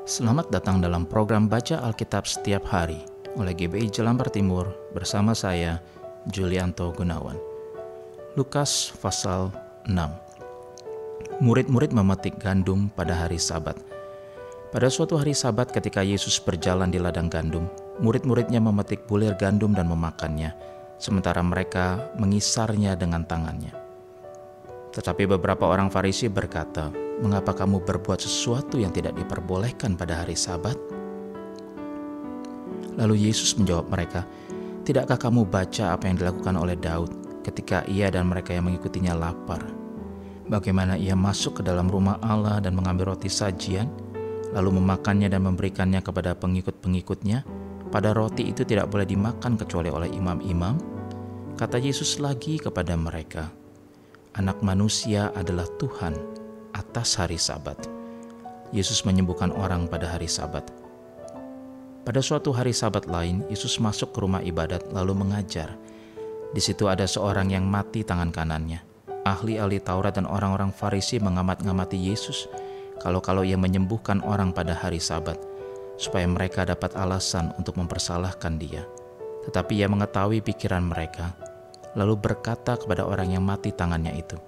Selamat datang dalam program Baca Alkitab Setiap Hari oleh GBI Jelambar Timur bersama saya, Julianto Gunawan. Lukas pasal 6. Murid-murid memetik gandum pada hari Sabat. Pada suatu hari Sabat ketika Yesus berjalan di ladang gandum, murid-muridnya memetik bulir gandum dan memakannya, sementara mereka mengisarnya dengan tangannya. Tetapi beberapa orang Farisi berkata, "Mengapa kamu berbuat sesuatu yang tidak diperbolehkan pada hari Sabat?" Lalu Yesus menjawab mereka, "Tidakkah kamu baca apa yang dilakukan oleh Daud ketika ia dan mereka yang mengikutinya lapar? Bagaimana ia masuk ke dalam rumah Allah dan mengambil roti sajian, lalu memakannya dan memberikannya kepada pengikut-pengikutnya? Pada roti itu tidak boleh dimakan kecuali oleh imam-imam." Kata Yesus lagi kepada mereka, "Anak manusia adalah Tuhan atas hari Sabat." Yesus menyembuhkan orang pada hari Sabat. Pada suatu hari Sabat lain, Yesus masuk ke rumah ibadat lalu mengajar. Di situ ada seorang yang mati tangan kanannya. Ahli-ahli Taurat dan orang-orang Farisi mengamat-ngamati Yesus kalau ia menyembuhkan orang pada hari Sabat, supaya mereka dapat alasan untuk mempersalahkan dia. Tetapi ia mengetahui pikiran mereka, lalu berkata kepada orang yang mati tangannya itu,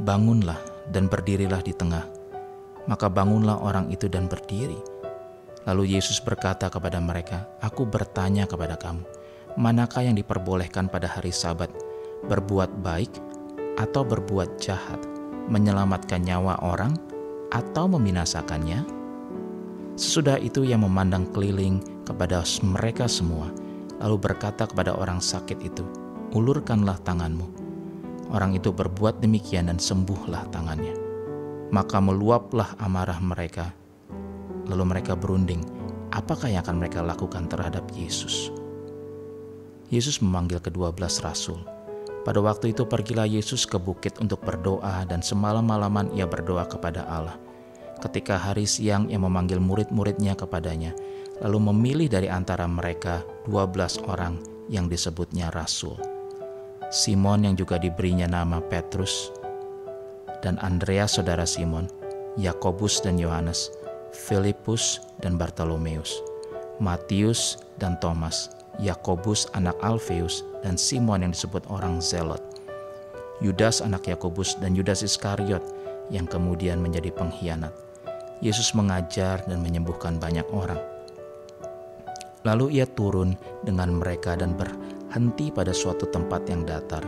"Bangunlah dan berdirilah di tengah." Maka bangunlah orang itu dan berdiri. Lalu Yesus berkata kepada mereka, "Aku bertanya kepada kamu, manakah yang diperbolehkan pada hari Sabat, berbuat baik atau berbuat jahat, menyelamatkan nyawa orang atau membinasakannya?" Sesudah itu ia memandang keliling kepada mereka semua, lalu berkata kepada orang sakit itu, "Ulurkanlah tanganmu." Orang itu berbuat demikian dan sembuhlah tangannya. Maka meluaplah amarah mereka. Lalu mereka berunding, apakah yang akan mereka lakukan terhadap Yesus? Yesus memanggil ke-12 rasul. Pada waktu itu pergilah Yesus ke bukit untuk berdoa, dan semalam-malaman ia berdoa kepada Allah. Ketika hari siang ia memanggil murid-muridnya kepadanya, lalu memilih dari antara mereka 12 orang yang disebutnya rasul. Simon yang juga diberinya nama Petrus, dan Andreas saudara Simon, Yakobus dan Yohanes, Filipus dan Bartolomeus, Matius dan Thomas, Yakobus anak Alfeus dan Simon yang disebut orang Zelot, Yudas anak Yakobus dan Yudas Iskariot yang kemudian menjadi pengkhianat. Yesus mengajar dan menyembuhkan banyak orang. Lalu ia turun dengan mereka dan berhenti pada suatu tempat yang datar.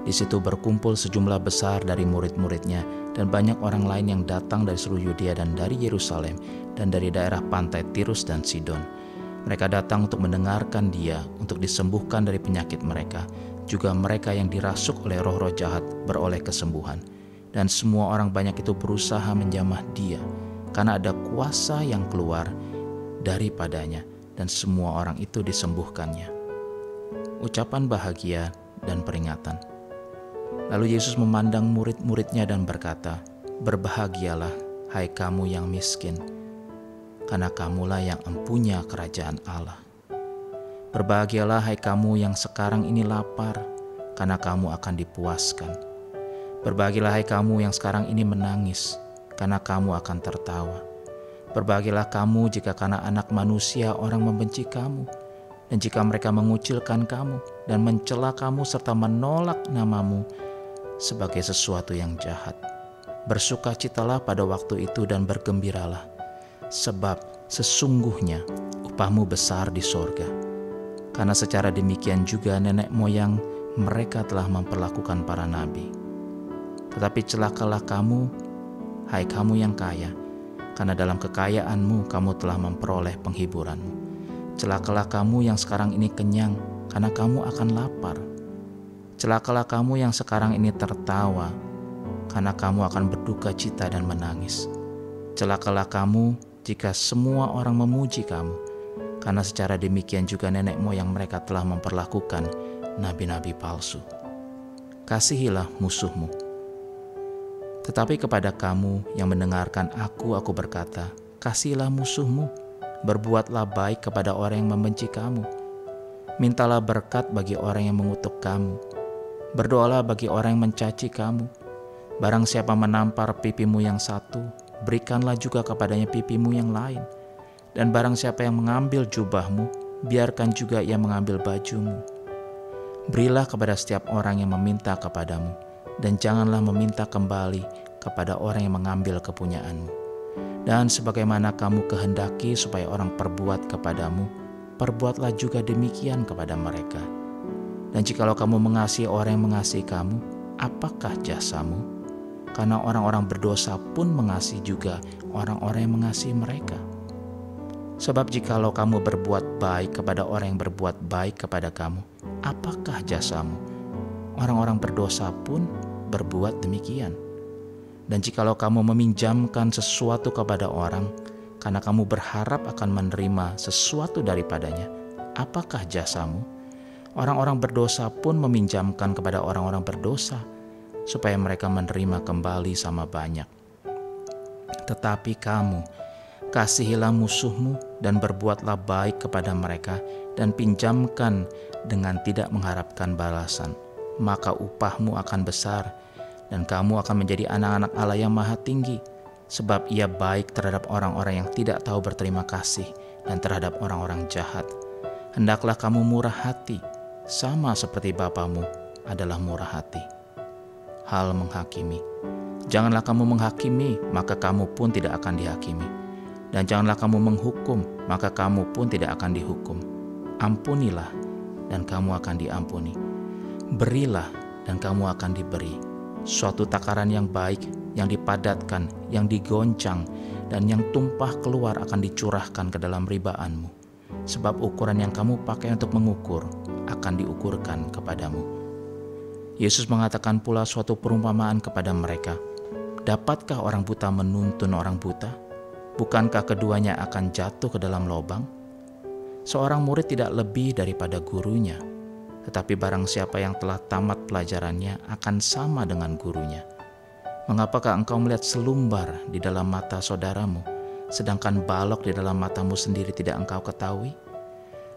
Di situ berkumpul sejumlah besar dari murid-muridnya dan banyak orang lain yang datang dari seluruh Yudea dan dari Yerusalem dan dari daerah pantai Tirus dan Sidon. Mereka datang untuk mendengarkan dia, untuk disembuhkan dari penyakit mereka. Juga mereka yang dirasuk oleh roh-roh jahat beroleh kesembuhan. Dan semua orang banyak itu berusaha menjamah dia, karena ada kuasa yang keluar daripadanya, dan semua orang itu disembuhkannya. Ucapan bahagia dan peringatan. Lalu Yesus memandang murid-muridnya dan berkata, "Berbahagialah, hai kamu yang miskin, karena kamulah yang empunya kerajaan Allah. Berbahagialah, hai kamu yang sekarang ini lapar, karena kamu akan dipuaskan. Berbahagialah, hai kamu yang sekarang ini menangis, karena kamu akan tertawa. Berbahagialah kamu jika karena Anak Manusia orang membenci kamu, dan jika mereka mengucilkan kamu dan mencela kamu serta menolak namamu sebagai sesuatu yang jahat. Bersukacitalah pada waktu itu dan bergembiralah, sebab sesungguhnya upahmu besar di sorga. Karena secara demikian juga nenek moyang mereka telah memperlakukan para nabi. Tetapi celakalah kamu, hai kamu yang kaya, karena dalam kekayaanmu kamu telah memperoleh penghiburanmu. Celakalah kamu yang sekarang ini kenyang, karena kamu akan lapar. Celakalah kamu yang sekarang ini tertawa, karena kamu akan berduka cita dan menangis. Celakalah kamu jika semua orang memuji kamu, karena secara demikian juga nenek moyang mereka telah memperlakukan nabi-nabi palsu. Kasihilah musuhmu. Tetapi kepada kamu yang mendengarkan aku berkata, kasihilah musuhmu, berbuatlah baik kepada orang yang membenci kamu, mintalah berkat bagi orang yang mengutuk kamu, berdoalah bagi orang yang mencaci kamu. Barang siapa menampar pipimu yang satu, berikanlah juga kepadanya pipimu yang lain. Dan barang siapa yang mengambil jubahmu, biarkan juga ia mengambil bajumu. Berilah kepada setiap orang yang meminta kepadamu, dan janganlah meminta kembali kepada orang yang mengambil kepunyaanmu. Dan sebagaimana kamu kehendaki supaya orang perbuat kepadamu, perbuatlah juga demikian kepada mereka. Dan jikalau kamu mengasihi orang yang mengasihi kamu, apakah jasamu? Karena orang-orang berdosa pun mengasihi juga orang-orang yang mengasihi mereka. Sebab jikalau kamu berbuat baik kepada orang yang berbuat baik kepada kamu, apakah jasamu? Orang-orang berdosa pun berbuat demikian. Dan jikalau kamu meminjamkan sesuatu kepada orang, karena kamu berharap akan menerima sesuatu daripadanya, apakah jasamu? Orang-orang berdosa pun meminjamkan kepada orang-orang berdosa, supaya mereka menerima kembali sama banyak. Tetapi kamu, kasihilah musuhmu dan berbuatlah baik kepada mereka, dan pinjamkan dengan tidak mengharapkan balasan. Maka upahmu akan besar, dan kamu akan menjadi anak-anak Allah yang Maha Tinggi, sebab Ia baik terhadap orang-orang yang tidak tahu berterima kasih dan terhadap orang-orang jahat. Hendaklah kamu murah hati, sama seperti Bapamu adalah murah hati. Hal menghakimi. Janganlah kamu menghakimi, maka kamu pun tidak akan dihakimi. Dan janganlah kamu menghukum, maka kamu pun tidak akan dihukum. Ampunilah, dan kamu akan diampuni. Berilah, dan kamu akan diberi. Suatu takaran yang baik, yang dipadatkan, yang digoncang, dan yang tumpah keluar akan dicurahkan ke dalam ribaanmu. Sebab ukuran yang kamu pakai untuk mengukur akan diukurkan kepadamu. Yesus mengatakan pula suatu perumpamaan kepada mereka. Dapatkah orang buta menuntun orang buta? Bukankah keduanya akan jatuh ke dalam lubang? Seorang murid tidak lebih daripada gurunya, tetapi barang siapa yang telah tamat pelajarannya akan sama dengan gurunya. Mengapakah engkau melihat selumbar di dalam mata saudaramu, sedangkan balok di dalam matamu sendiri tidak engkau ketahui?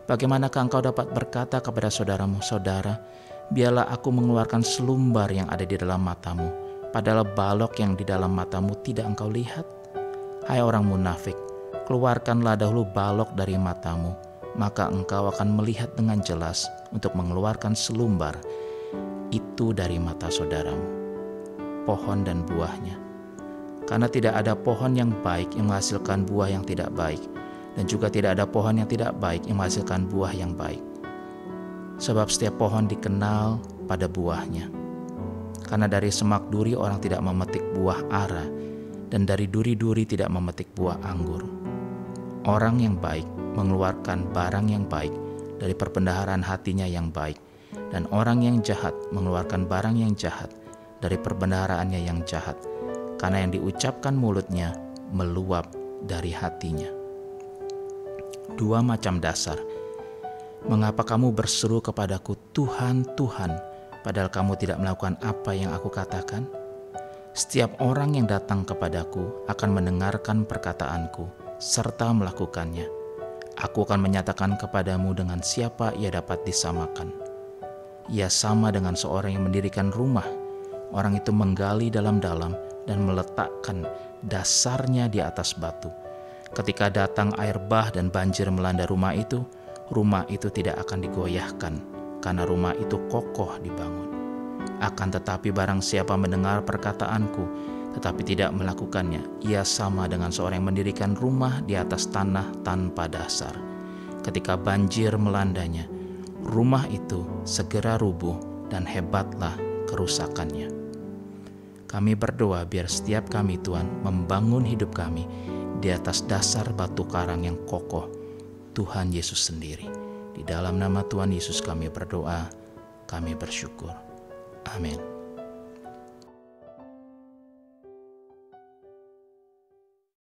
Bagaimanakah engkau dapat berkata kepada saudaramu, "Saudara, biarlah aku mengeluarkan selumbar yang ada di dalam matamu," padahal balok yang di dalam matamu tidak engkau lihat? Hai orang munafik, keluarkanlah dahulu balok dari matamu, maka engkau akan melihat dengan jelas untuk mengeluarkan selumbar itu dari mata saudaramu. Pohon dan buahnya. Karena tidak ada pohon yang baik yang menghasilkan buah yang tidak baik, dan juga tidak ada pohon yang tidak baik yang menghasilkan buah yang baik. Sebab setiap pohon dikenal pada buahnya. Karena dari semak duri orang tidak memetik buah ara, dan dari duri-duri tidak memetik buah anggur. Orang yang baik mengeluarkan barang yang baik dari perbendaharaan hatinya yang baik, dan orang yang jahat mengeluarkan barang yang jahat dari perbendaharaannya yang jahat, karena yang diucapkan mulutnya meluap dari hatinya. Dua macam dasar. Mengapa kamu berseru kepadaku, Tuhan, Tuhan, padahal kamu tidak melakukan apa yang aku katakan? Setiap orang yang datang kepadaku akan mendengarkan perkataanku serta melakukannya. Aku akan menyatakan kepadamu dengan siapa ia dapat disamakan. Ia sama dengan seorang yang mendirikan rumah. Orang itu menggali dalam-dalam dan meletakkan dasarnya di atas batu. Ketika datang air bah dan banjir melanda rumah itu tidak akan digoyahkan, karena rumah itu kokoh dibangun. Akan tetapi barang siapa mendengar perkataanku, tetapi tidak melakukannya, ia sama dengan seorang yang mendirikan rumah di atas tanah tanpa dasar. Ketika banjir melandanya, rumah itu segera rubuh dan hebatlah kerusakannya. Kami berdoa biar setiap kami, Tuhan, membangun hidup kami di atas dasar batu karang yang kokoh, Tuhan Yesus sendiri. Di dalam nama Tuhan Yesus kami berdoa, kami bersyukur. Amin.